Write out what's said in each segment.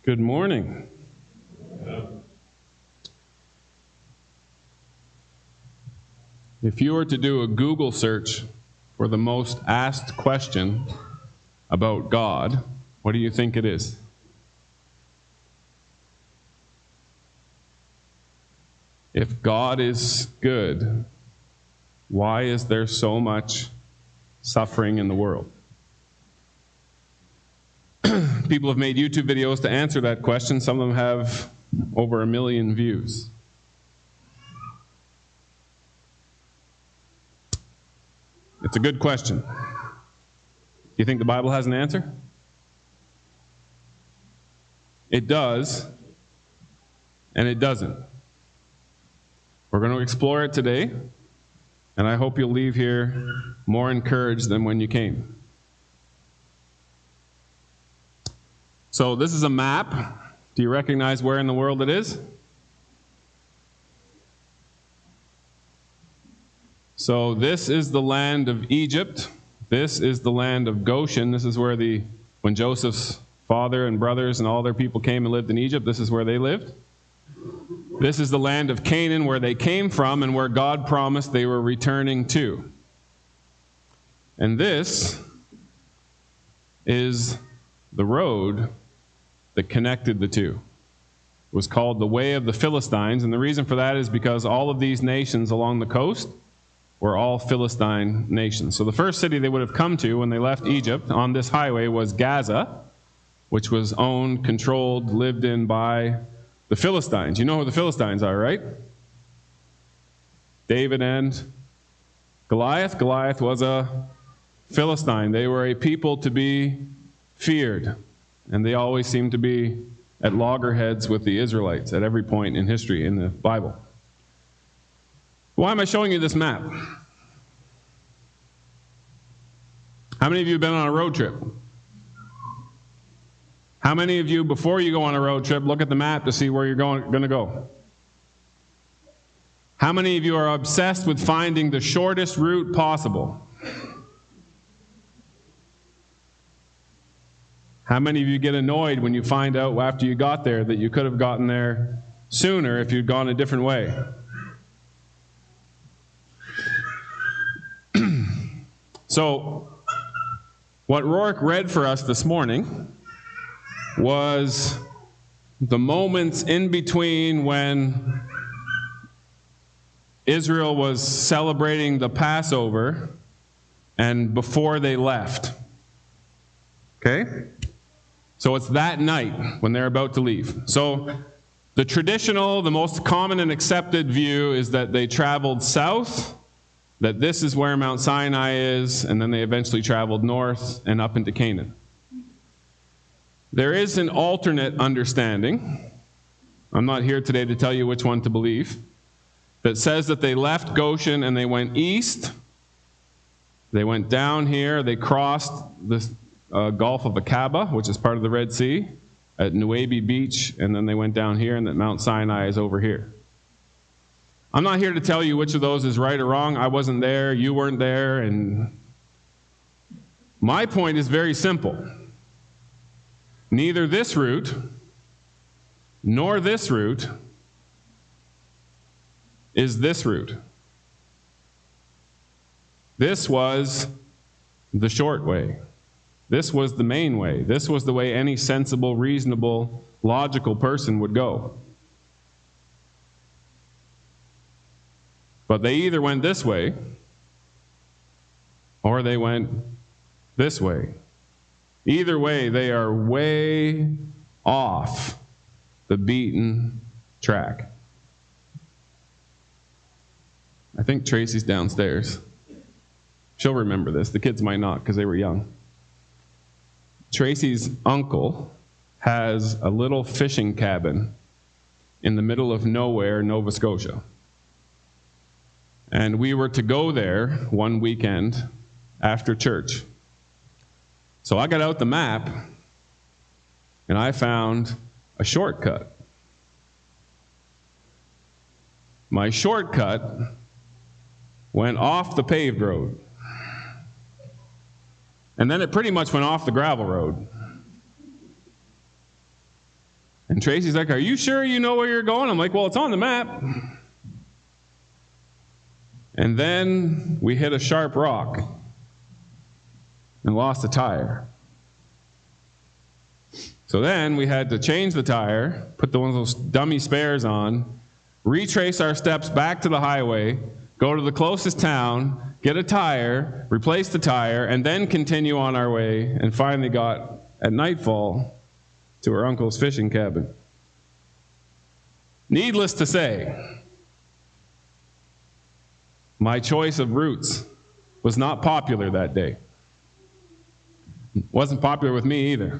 Good morning. If you were to do a Google search for the most asked question about God, what do you think it is? If God is good, why is there so much suffering in the world? People have made YouTube videos to answer that question. Some of them have over 1 million views. It's a good question. Do you think the Bible has an answer? It does, and it doesn't. We're going to explore it today, and I hope you'll leave here more encouraged than when you came. So this is a map. Do you recognize where in the world it is? So this is the land of Egypt. This is the land of Goshen. This is where when Joseph's father and brothers and all their people came and lived in Egypt, this is where they lived. This is the land of Canaan, where they came from and where God promised they were returning to. And this is the road that connected the two. It was called the Way of the Philistines, and the reason for that is because all of these nations along the coast were all Philistine nations. So the first city they would have come to when they left Egypt on this highway was Gaza, which was owned, controlled, lived in by the Philistines. You know who the Philistines are, right? David and Goliath. Goliath was a Philistine. They were a people to be feared, and they always seemed to be at loggerheads with the Israelites at every point in history in the Bible. Why am I showing you this map? How many of you have been on a road trip? How many of you, before you go on a road trip, look at the map to see where you're going to go? How many of you are obsessed with finding the shortest route possible? How many of you get annoyed when you find out after you got there that you could have gotten there sooner if you'd gone a different way? So, what Rourke read for us this morning was the moments in between when Israel was celebrating the Passover and before they left. Okay? So it's that night when they're about to leave. So the traditional, the most common and accepted view is that they traveled south, that this is where Mount Sinai is, and then they eventually traveled north and up into Canaan. There is an alternate understanding, I'm not here today to tell you which one to believe, that says that they left Goshen and they went east, they went down here, they crossed this Gulf of Aqaba, which is part of the Red Sea, at Nuabi Beach, and then they went down here, and that Mount Sinai is over here. I'm not here to tell you which of those is right or wrong. I wasn't there, you weren't there, and my point is very simple. Neither this route nor this route is this route. This was the short way. This was the main way. This was the way any sensible, reasonable, logical person would go. But they either went this way or they went this way. Either way, they are way off the beaten track. I think Tracy's downstairs. She'll remember this. The kids might not because they were young. Tracy's uncle has a little fishing cabin in the middle of nowhere, Nova Scotia. And we were to go there one weekend after church. So I got out the map, and I found a shortcut. My shortcut went off the paved road. And then it pretty much went off the gravel road. And Tracy's like, are you sure you know where you're going? I'm like, well, it's on the map. And then we hit a sharp rock and lost a tire. So then we had to change the tire, put one of those dummy spares on, retrace our steps back to the highway, go to the closest town, get a tire, replace the tire, and then continue on our way, and finally got, at nightfall, to her uncle's fishing cabin. Needless to say, my choice of routes was not popular that day. It wasn't popular with me either.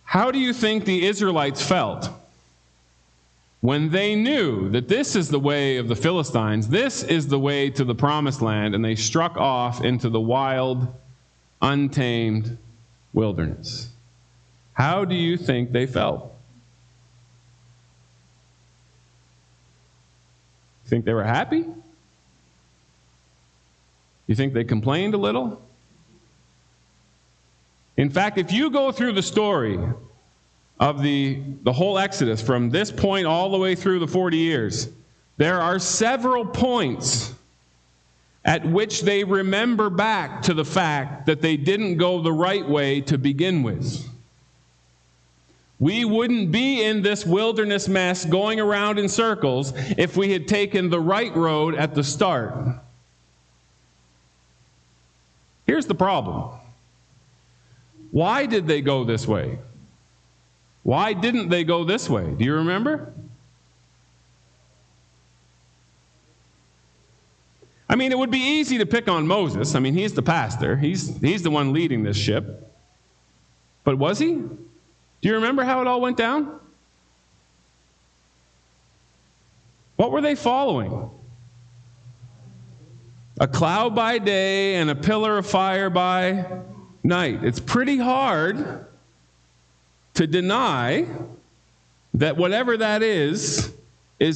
How do you think the Israelites felt when they knew that this is the way of the Philistines, this is the way to the promised land, and they struck off into the wild, untamed wilderness? How do you think they felt? Think they were happy? You think they complained a little? In fact, if you go through the story of the whole Exodus from this point all the way through the 40 years, there are several points at which they remember back to the fact that they didn't go the right way to begin with. We wouldn't be in this wilderness mess going around in circles if we had taken the right road at the start. Here's the problem. Why did they go this way? Why didn't they go this way? Do you remember? I mean, it would be easy to pick on Moses. I mean, he's the pastor. He's the one leading this ship. But was he? Do you remember how it all went down? What were they following? A cloud by day and a pillar of fire by night. It's pretty hard to deny that whatever that is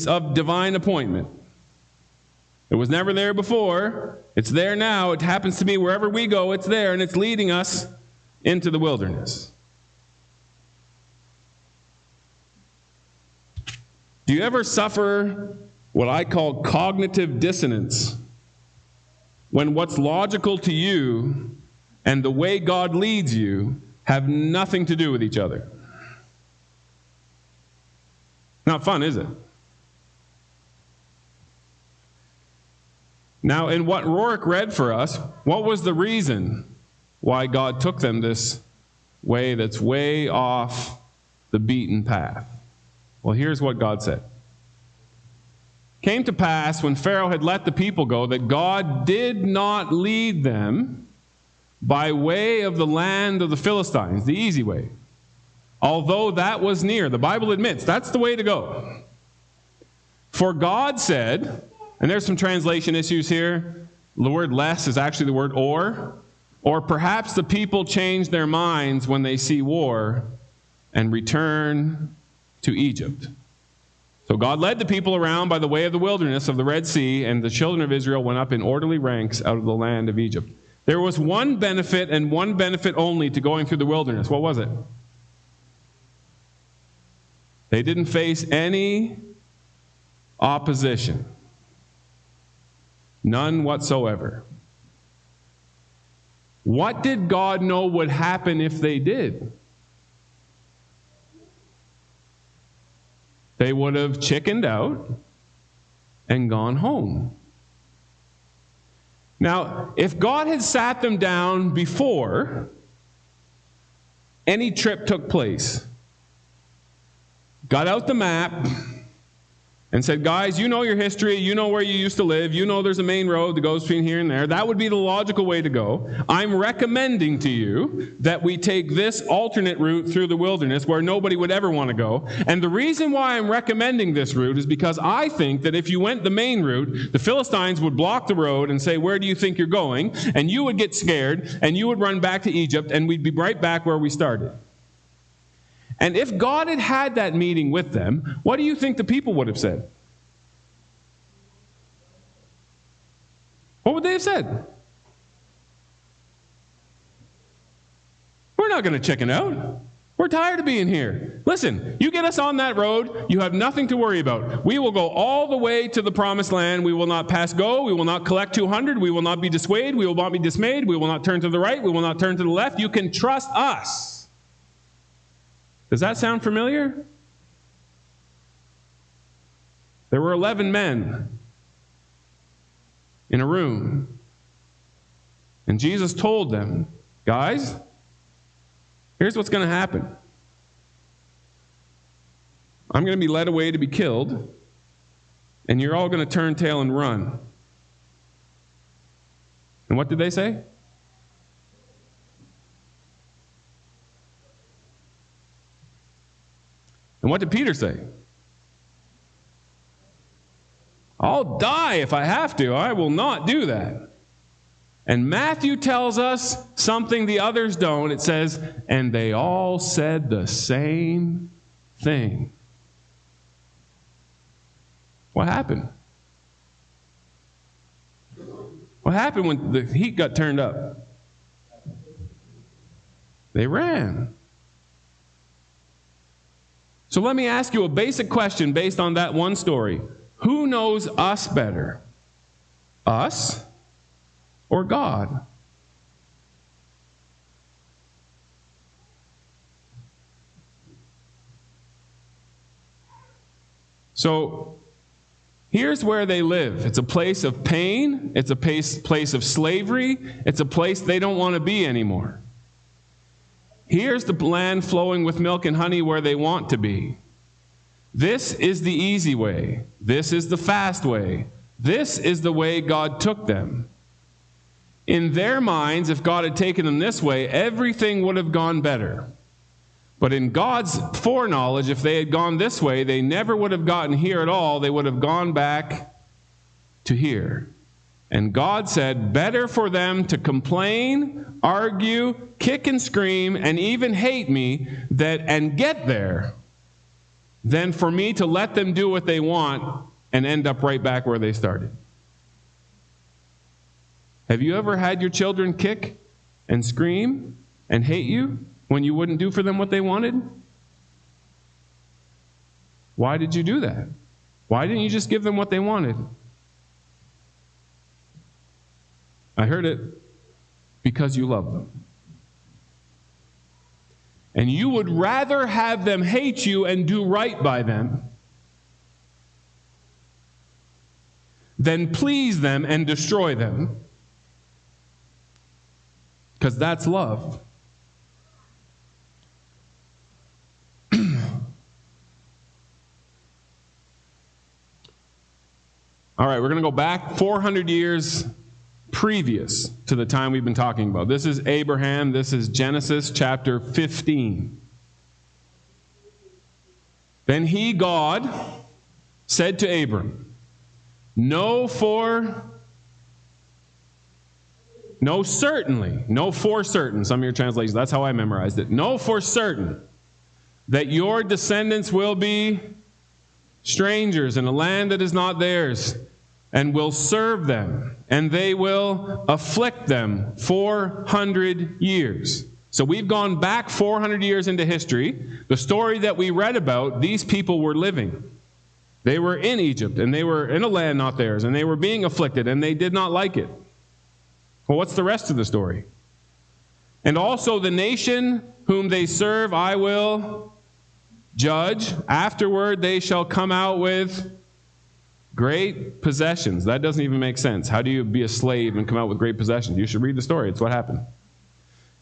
of divine appointment. It was never there before. It's there now. It happens to be wherever we go, it's there, and it's leading us into the wilderness. Do you ever suffer what I call cognitive dissonance when what's logical to you and the way God leads you have nothing to do with each other? Not fun, is it? Now, in what Rourke read for us, what was the reason why God took them this way that's way off the beaten path? Well, here's what God said. Came to pass when Pharaoh had let the people go that God did not lead them by way of the land of the Philistines, the easy way, although that was near. The Bible admits that's the way to go. For God said, and there's some translation issues here. The word less is actually the word or perhaps the people change their minds when they see war and return to Egypt. So God led the people around by the way of the wilderness of the Red Sea, and the children of Israel went up in orderly ranks out of the land of Egypt. There was one benefit and one benefit only to going through the wilderness. What was it? They didn't face any opposition. None whatsoever. What did God know would happen if they did? They would have chickened out and gone home. Now, if God had sat them down before any trip took place, got out the map, and said, guys, you know your history, you know where you used to live, you know there's a main road that goes between here and there, that would be the logical way to go. I'm recommending to you that we take this alternate route through the wilderness where nobody would ever want to go. And the reason why I'm recommending this route is because I think that if you went the main route, the Philistines would block the road and say, where do you think you're going? And you would get scared, and you would run back to Egypt, and we'd be right back where we started. And if God had had that meeting with them, what do you think the people would have said? What would they have said? We're not going to chicken out. We're tired of being here. Listen, you get us on that road, you have nothing to worry about. We will go all the way to the promised land. We will not pass go. We will not collect 200. We will not be dissuaded. We will not be dismayed. We will not turn to the right. We will not turn to the left. You can trust us. Does that sound familiar? There were 11 men in a room. And Jesus told them, guys, here's what's going to happen. I'm going to be led away to be killed, and you're all going to turn tail and run. And what did they say? And what did Peter say? I'll die if I have to. I will not do that. And Matthew tells us something the others don't. It says, and they all said the same thing. What happened? What happened when the heat got turned up? They ran. So let me ask you a basic question based on that one story. Who knows us better? Us or God? So here's where they live. It's a place of pain. It's a place of slavery. It's a place they don't want to be anymore. Here's the land flowing with milk and honey where they want to be. This is the easy way. This is the fast way. This is the way God took them. In their minds, if God had taken them this way, everything would have gone better. But in God's foreknowledge, if they had gone this way, they never would have gotten here at all. They would have gone back to here. And God said, better for them to complain, argue, kick and scream, and even hate me and get there, than for me to let them do what they want and end up right back where they started. Have you ever had your children kick and scream and hate you when you wouldn't do for them what they wanted? Why did you do that? Why didn't you just give them what they wanted? I heard it, because you love them. And you would rather have them hate you and do right by them than please them and destroy them, because that's love. All right, we're going to go back 400 years previous to the time we've been talking about. This is Abraham. This is Genesis chapter 15. Then he, God, said to Abram, know for certain, some of your translations, that's how I memorized it. Know for certain that your descendants will be strangers in a land that is not theirs, and will serve them, and they will afflict them 400 years. So we've gone back 400 years into history. The story that we read about, these people were living. They were in Egypt, and they were in a land not theirs, and they were being afflicted, and they did not like it. Well, what's the rest of the story? And also the nation whom they serve I will judge. Afterward they shall come out with great possessions. That doesn't even make sense. How do you be a slave and come out with great possessions? You should read the story. It's what happened.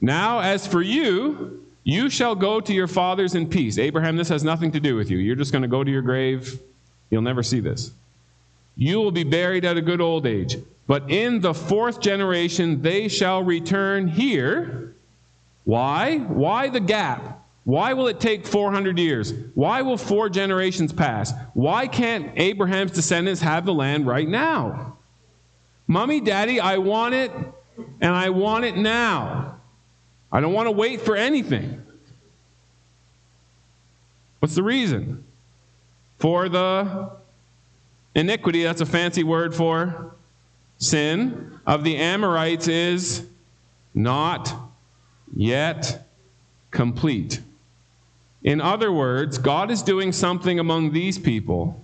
Now, as for you, you shall go to your fathers in peace. Abraham, this has nothing to do with you. You're just going to go to your grave. You'll never see this. You will be buried at a good old age. But in the fourth generation, they shall return here. Why? Why the gap? Why will it take 400 years? Why will 4 generations pass? Why can't Abraham's descendants have the land right now? Mommy, Daddy, I want it, and I want it now. I don't want to wait for anything. What's the reason? For the iniquity, that's a fancy word for sin, of the Amorites is not yet complete. In other words, God is doing something among these people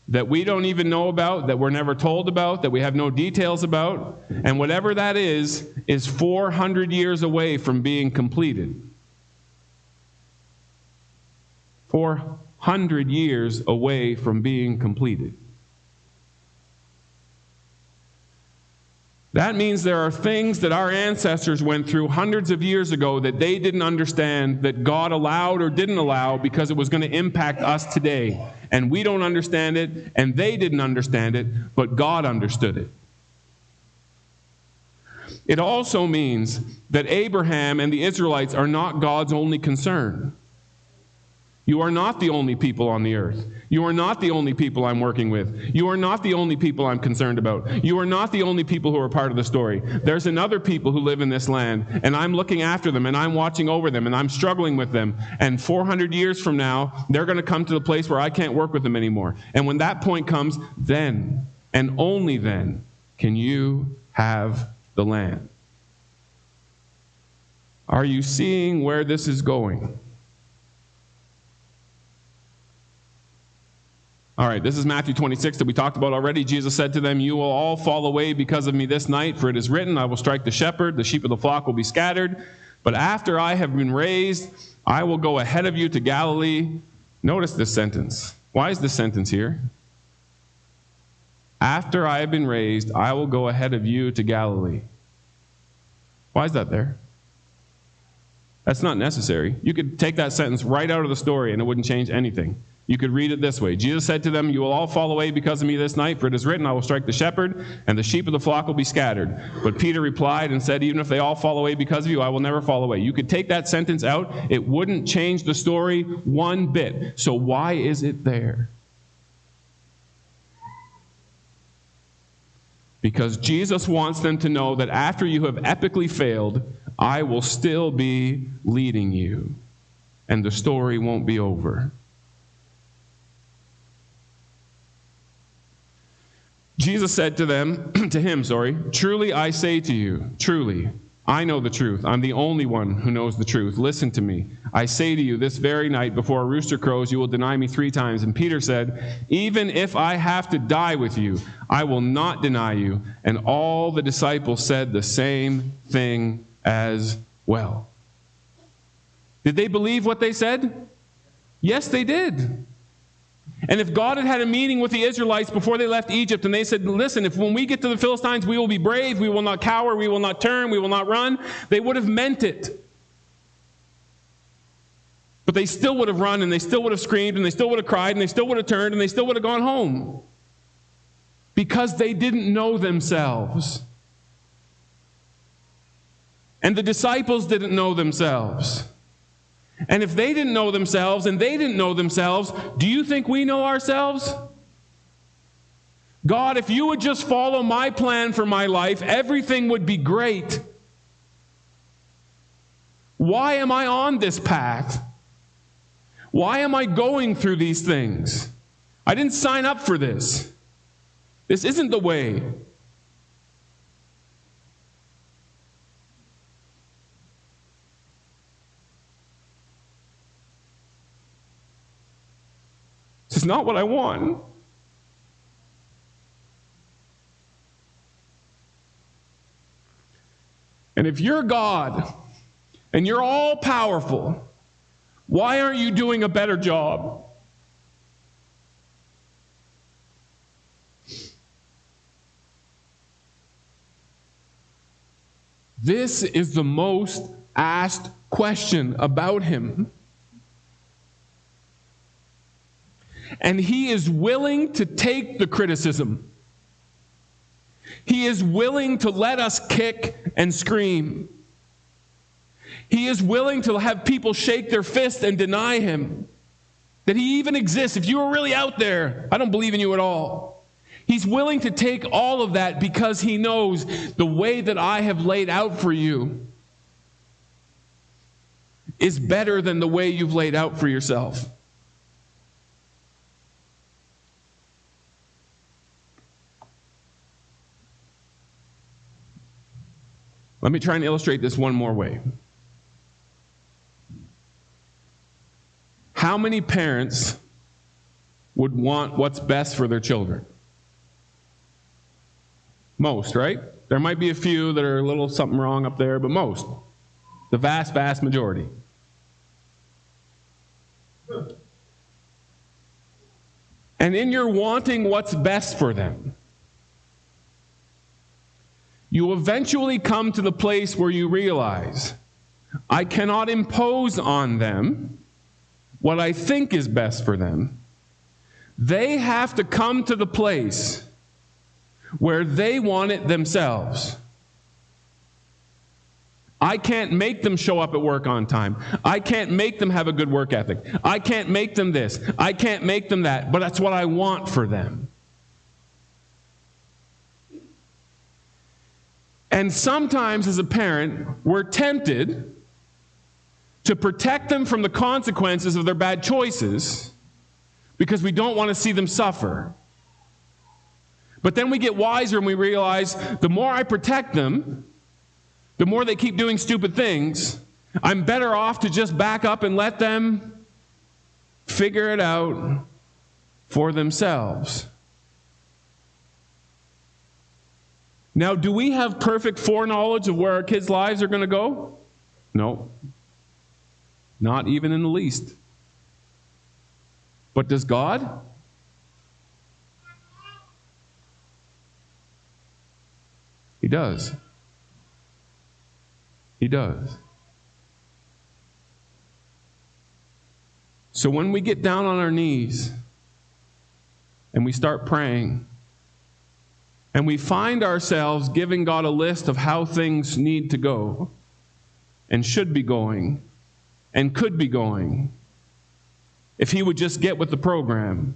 that we don't even know about, that we're never told about, that we have no details about, and whatever that is 400 years away from being completed. 400 years away from being completed. That means there are things that our ancestors went through hundreds of years ago that they didn't understand, that God allowed or didn't allow because it was going to impact us today. And we don't understand it, and they didn't understand it, but God understood it. It also means that Abraham and the Israelites are not God's only concern. You are not the only people on the earth. You are not the only people I'm working with. You are not the only people I'm concerned about. You are not the only people who are part of the story. There's another people who live in this land, and I'm looking after them, and I'm watching over them, and I'm struggling with them. And 400 years from now, they're going to come to the place where I can't work with them anymore. And when that point comes, then, and only then, can you have the land. Are you seeing where this is going? All right, this is Matthew 26 that we talked about already. Jesus said to them, "You will all fall away because of me this night, for it is written, I will strike the shepherd, the sheep of the flock will be scattered. But after I have been raised, I will go ahead of you to Galilee." Notice this sentence. Why is this sentence here? After I have been raised, I will go ahead of you to Galilee. Why is that there? That's not necessary. You could take that sentence right out of the story and it wouldn't change anything. You could read it this way. Jesus said to them, "You will all fall away because of me this night, for it is written, I will strike the shepherd, and the sheep of the flock will be scattered." But Peter replied and said, "Even if they all fall away because of you, I will never fall away." You could take that sentence out. It wouldn't change the story one bit. So why is it there? Because Jesus wants them to know that after you have epically failed, I will still be leading you, and the story won't be over. Jesus said to him, "Truly I say to you, truly, I know the truth. I'm the only one who knows the truth. Listen to me. I say to you, this very night before a rooster crows, you will deny me 3 times. And Peter said, "Even if I have to die with you, I will not deny you." And all the disciples said the same thing as well. Did they believe what they said? Yes, they did. And if God had had a meeting with the Israelites before they left Egypt, and they said, "Listen, if when we get to the Philistines, we will be brave, we will not cower, we will not turn, we will not run," they would have meant it. But they still would have run, and they still would have screamed, and they still would have cried, and they still would have turned, and they still would have gone home. Because they didn't know themselves. And the disciples didn't know themselves. And if they didn't know themselves and they didn't know themselves, do you think we know ourselves? God, if you would just follow my plan for my life, everything would be great. Why am I on this path? Why am I going through these things? I didn't sign up for this. This isn't the way. This is not what I want. And if you're God and you're all powerful, why aren't you doing a better job? This is the most asked question about him. And he is willing to take the criticism. He is willing to let us kick and scream. He is willing to have people shake their fist and deny him. That he even exists. If you were really out there, I don't believe in you at all. He's willing to take all of that because he knows the way that I have laid out for you is better than the way you've laid out for yourself. Let me try and illustrate this one more way. How many parents would want what's best for their children? Most, right? There might be a few that are a little something wrong up there, but most. The vast, vast majority. And in your wanting what's best for them, you eventually come to the place where you realize, I cannot impose on them what I think is best for them. They have to come to the place where they want it themselves. I can't make them show up at work on time. I can't make them have a good work ethic. I can't make them this. I can't make them that. But that's what I want for them. And sometimes as a parent, we're tempted to protect them from the consequences of their bad choices because we don't want to see them suffer. But then we get wiser and we realize the more I protect them, the more they keep doing stupid things, I'm better off to just back up and let them figure it out for themselves. Now, do we have perfect foreknowledge of where our kids' lives are going to go? No. Not even in the least. But does God? He does. He does. So when we get down on our knees and we start praying, and we find ourselves giving God a list of how things need to go, and should be going, and could be going, if He would just get with the program,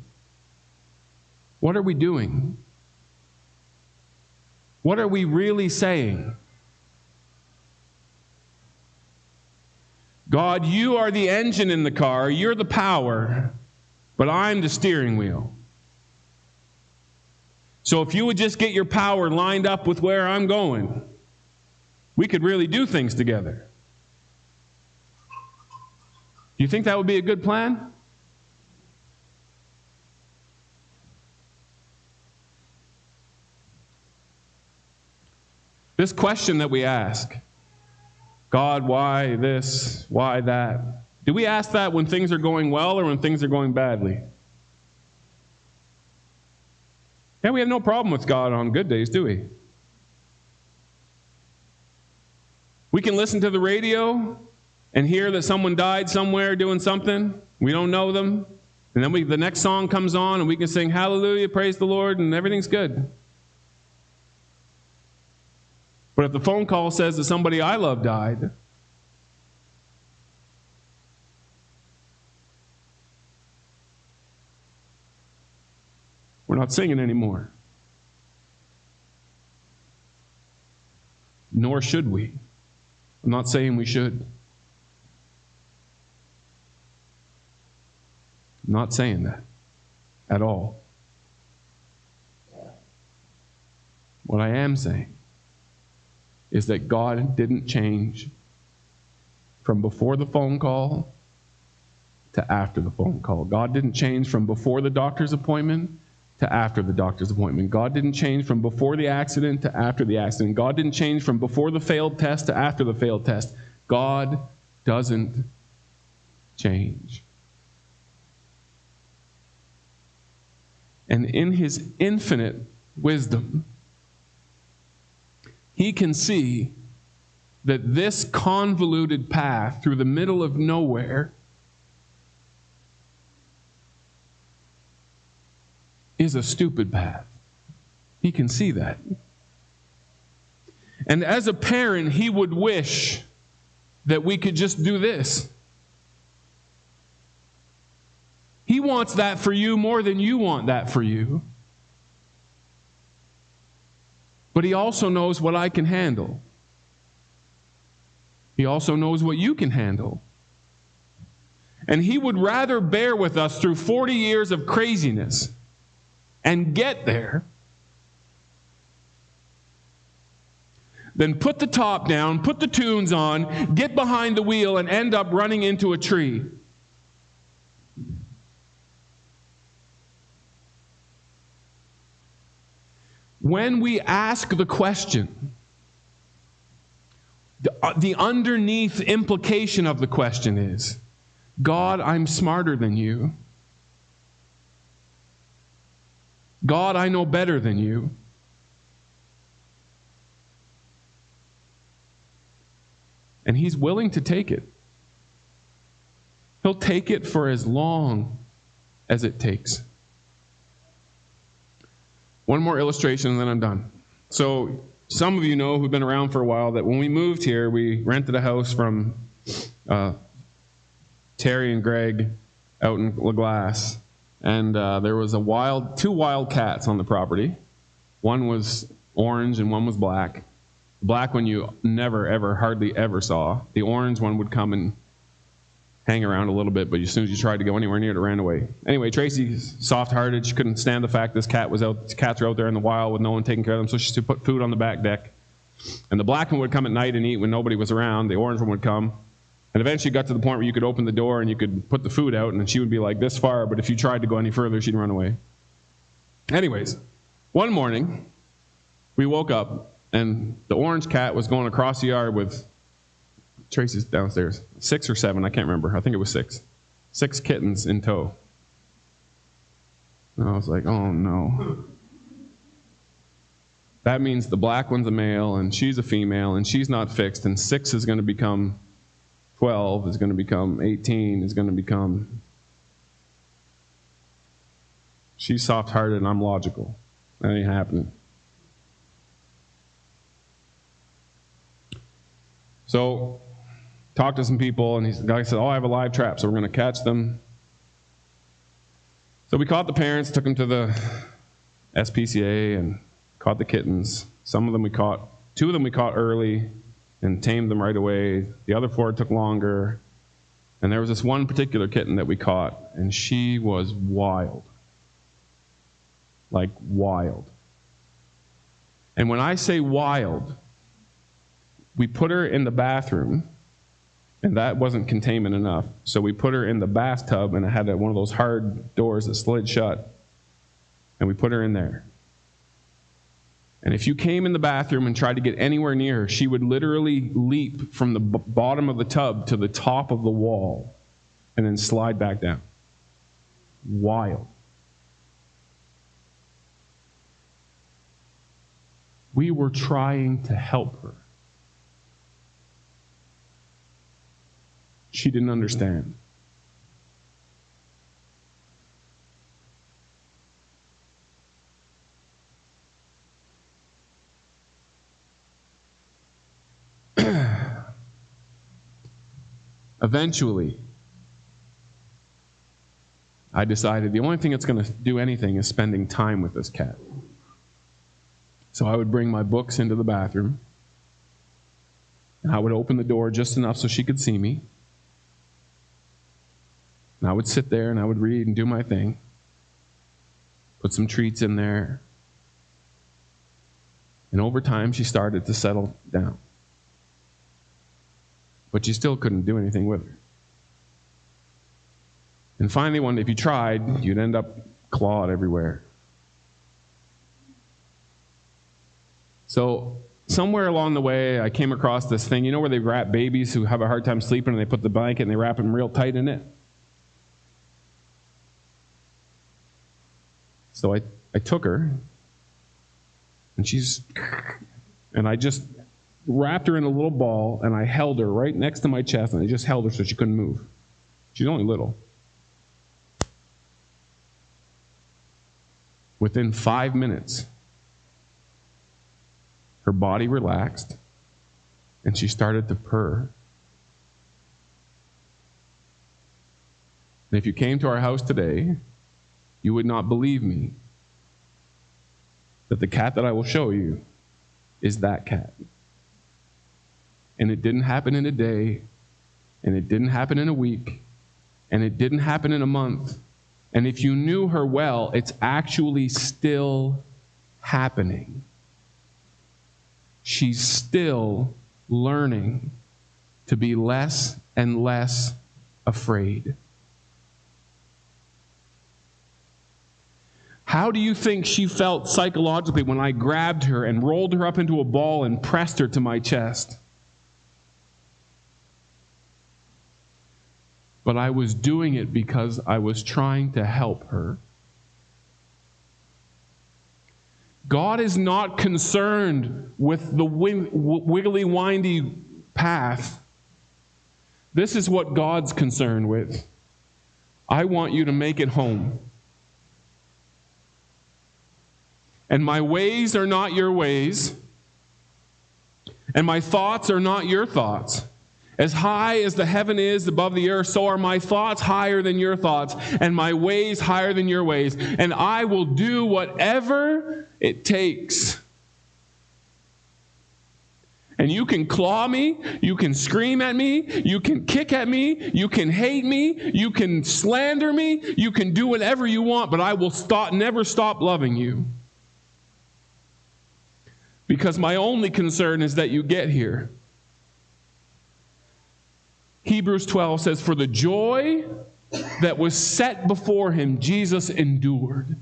what are we doing? What are we really saying? God, you are the engine in the car, you're the power, but I'm the steering wheel. So if you would just get your power lined up with where I'm going, we could really do things together. Do you think that would be a good plan? This question that we ask, God, why this, why that? Do we ask that when things are going well or when things are going badly? Yeah, we have no problem with God on good days, do we? We can listen to the radio and hear that someone died somewhere doing something. We don't know them. And then the next song comes on and we can sing hallelujah, praise the Lord, and everything's good. But if the phone call says that somebody I love died, we're not singing anymore. Nor should we. I'm not saying we should. I'm not saying that at all. What I am saying is that God didn't change from before the phone call to after the phone call. God didn't change from before the doctor's appointment to after the doctor's appointment. God didn't change from before the accident to after the accident. God didn't change from before the failed test to after the failed test. God doesn't change. And in His infinite wisdom, He can see that this convoluted path through the middle of nowhere is a stupid path. He can see that. And as a parent, He would wish that we could just do this. He wants that for you more than you want that for you. But He also knows what I can handle. He also knows what you can handle. And He would rather bear with us through 40 years of craziness and get there than put the top down, put the tunes on, get behind the wheel, and end up running into a tree. when we ask the question, the underneath implication of the question is, God, I'm smarter than you. God, I know better than you. And he's willing to take it. He'll take it for as long as it takes. One more illustration and then I'm done. So some of you know who've been around for a while that when we moved here, we rented a house from Terry and Greg out in La Glace. And there was two wild cats on the property. One was orange and one was black. The black one you never, ever, hardly ever saw. The orange one would come and hang around a little bit, but as soon as you tried to go anywhere near it, it ran away. Anyway, Tracy's soft-hearted. She couldn't stand the fact cats are out there in the wild with no one taking care of them, so she used to put food on the back deck. And the black one would come at night and eat when nobody was around. The orange one would come. And eventually got to the point where you could open the door and you could put the food out, and she would be like this far, but if you tried to go any further, she'd run away. Anyways, one morning, we woke up, and the orange cat was going across the yard with Tracy's downstairs. 6 or 7, I can't remember. I think it was 6. 6 kittens in tow. And I was like, oh no. That means the black one's a male, and she's a female, and she's not fixed, and 6 is going to become 12, is going to become 18, is going to become... She's soft-hearted, and I'm logical. That ain't happening. So, talked to some people, and the guy said, oh, I have a live trap, so we're going to catch them. So we caught the parents, took them to the SPCA, and caught the kittens. 2 of them we caught early and tamed them right away. The other 4 took longer. And there was this one particular kitten that we caught, and she was wild. Like wild. And when I say wild, we put her in the bathroom, and that wasn't containment enough. So we put her in the bathtub, and it had one of those hard doors that slid shut. And we put her in there. And if you came in the bathroom and tried to get anywhere near her, she would literally leap from the bottom of the tub to the top of the wall and then slide back down. Wild. We were trying to help her. She didn't understand. Eventually, I decided the only thing that's going to do anything is spending time with this cat. So I would bring my books into the bathroom, and I would open the door just enough so she could see me. And I would sit there and I would read and do my thing. Put some treats in there. And over time, she started to settle down. But you still couldn't do anything with her. And finally, one day, if you tried, you'd end up clawed everywhere. So somewhere along the way, I came across this thing, where they wrap babies who have a hard time sleeping, and they put the blanket and they wrap them real tight in it? So I took her, and I just wrapped her in a little ball, and I held her right next to my chest, and I just held her so she couldn't move. She's only little. Within 5 minutes, her body relaxed, and she started to purr. And if you came to our house today, you would not believe me that the cat that I will show you is that cat. And it didn't happen in a day, and it didn't happen in a week, and it didn't happen in a month. And if you knew her well, it's actually still happening. She's still learning to be less and less afraid. How do you think she felt psychologically when I grabbed her and rolled her up into a ball and pressed her to my chest? But I was doing it because I was trying to help her. God is not concerned with the wiggly, windy path. This is what God's concerned with. I want you to make it home. And my ways are not your ways, and my thoughts are not your thoughts. As high as the heaven is above the earth, so are my thoughts higher than your thoughts, and my ways higher than your ways. And I will do whatever it takes. And you can claw me, you can scream at me, you can kick at me, you can hate me, you can slander me, you can do whatever you want, but I will never stop loving you. Because my only concern is that you get here. Hebrews 12 says, for the joy that was set before him, Jesus endured.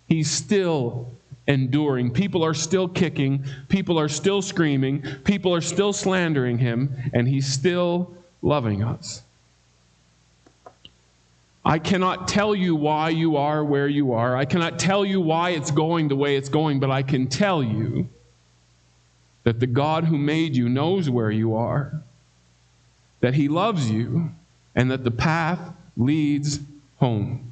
He's still enduring. People are still kicking. People are still screaming. People are still slandering him. And he's still loving us. I cannot tell you why you are where you are. I cannot tell you why it's going the way it's going, but I can tell you that the God who made you knows where you are, that he loves you, and that the path leads home.